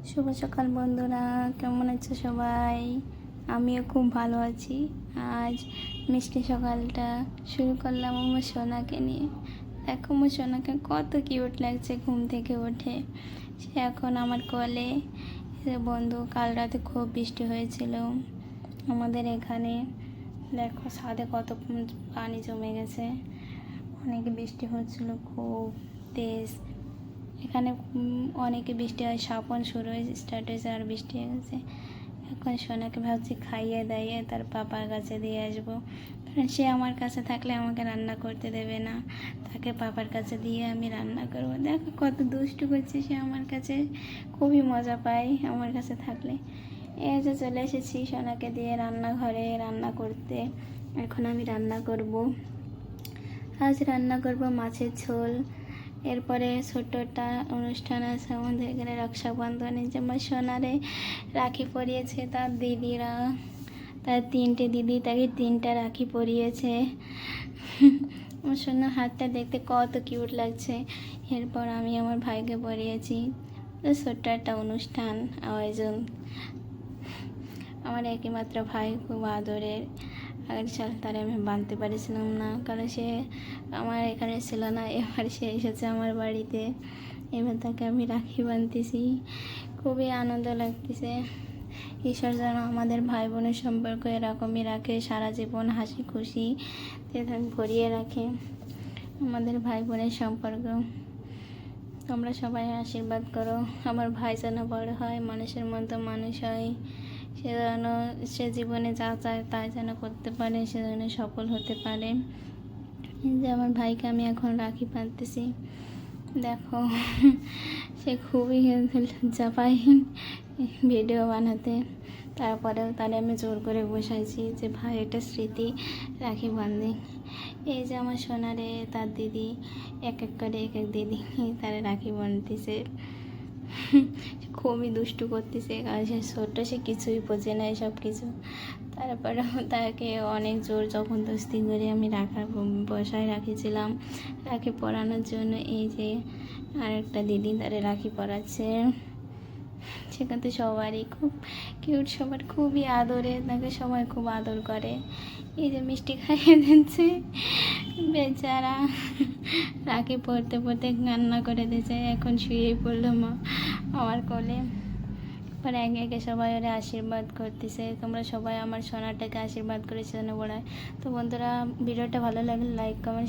শুভ সকাল বন্ধুরা, কেমন আছো সবাই? আমিও খুব ভালো আছি। আজ মিষ্টি সকালটা শুরু করলাম আমার সোনাকে নিয়ে। দেখো আমার সোনাকে কত কিউট লাগছে ঘুম থেকে উঠে। সে এখন আমার কোলে। বন্ধু, কাল রাতে খুব বৃষ্টি হয়েছিল আমাদের এখানে। দেখো ছাদে কত পানি জমে গেছে, অনেক বৃষ্টি হচ্ছিল খুব তেজ। এখানে অনেকে বৃষ্টি হয়, শ্রাবণ শুরু হয়ে স্টার্ট হয়েছে আর বৃষ্টি হয়ে গেছে। এখন সোনাকে ভাবছি খাইয়ে দাইয়ে তার পাপার কাছে দিয়ে আসবো, কারণ সে আমার কাছে থাকলে আমাকে রান্না করতে দেবে না। তাকে পাপার কাছে দিয়ে আমি রান্না করবো। দেখো কত দুষ্টু করছে সে আমার কাছে, খুবই মজা পাই আমার কাছে থাকলে। এই যে চলে এসেছি সোনাকে দিয়ে রান্নাঘরে রান্না করতে। এখন আমি রান্না করব। আজ রান্না করব মাছের ঝোল। এরপরে ছোট্ট একটা অনুষ্ঠান আছে আমাদের এখানে, রক্ষাবন্ধনে, যে আমার সোনারে রাখি পরিয়েছে তার দিদিরা। তার 3টে দিদি তাকে 3টা রাখি পরিয়েছে। আমার সোনার হাতটা দেখতে কত কিউট লাগছে। এরপর আমি আমার ভাইকে পরিয়েছি। ছোট্ট একটা অনুষ্ঠান আয়োজন। আমার একমাত্র ভাই খুব আদরের। আগের সাল তারে আমি বাঁধতে পারিছিলাম না, কারণ সে আমার এখানে ছিল না। এবার সে এসেছে আমার বাড়িতে, এবার তাকে আমি রাখি বাঁধতেছি। খুবই আনন্দ লাগতেছে। ঈশ্বর যেন আমাদের ভাই বোনের সম্পর্ক এরকমই রাখে, সারা জীবন হাসি খুশি ভরিয়ে রাখে আমাদের ভাই বোনের সম্পর্ক। তোমরা সবাই আশীর্বাদ করো আমার ভাই যেন বড় হয়, মানুষের মতো মানুষ হয়। সে যেন সে জীবনে যা চায় তাই যেন করতে পারে, সে যেন সফল হতে পারে। যে আমার ভাইকে আমি এখন রাখি বাঁধতেছি। দেখো সে খুবই লজ্জা পায় ভিডিও বানাতে। তারপরেও তারে আমি জোর করে বসাইছি যে ভাই এটা স্মৃতি, রাখি বাঁধি। এই যে আমার সোনারে তার দিদি এক এক করে এক এক দিদি তারে রাখি বাঁধতেছে। খুবই দুষ্টু করতেছে, কারণ সে ছোট্ট, সে কিছুই বোঝে না এসব কিছু। তারপরে তাকে অনেক জোর জবরদস্তি করে আমি বসায় রাখিছিলাম রাখি পরানোর জন্য। এই যে আরেকটা দিদি তারে রাখি পরাচ্ছে। সেখান থেকে সবারই খুব কিউট, সবার খুবই আদরে, তাকে সবাই খুব আদর করে। এই যে মিষ্টি খাইয়ে দিচ্ছে বেচারা, রাখি পড়তে পড়তে কান্না করে দিয়েছে। এখন শুয়েই পড়লো মা আমার কোলে। পরে একে একে সবাই ওরা আশীর্বাদ করতেছে। তোমরা সবাই আমার সোনাটাকে আশীর্বাদ করেছো যেন বড়ায়। তো বন্ধুরা, ভিডিওটা ভালো লাগলে লাইক কমেন্ট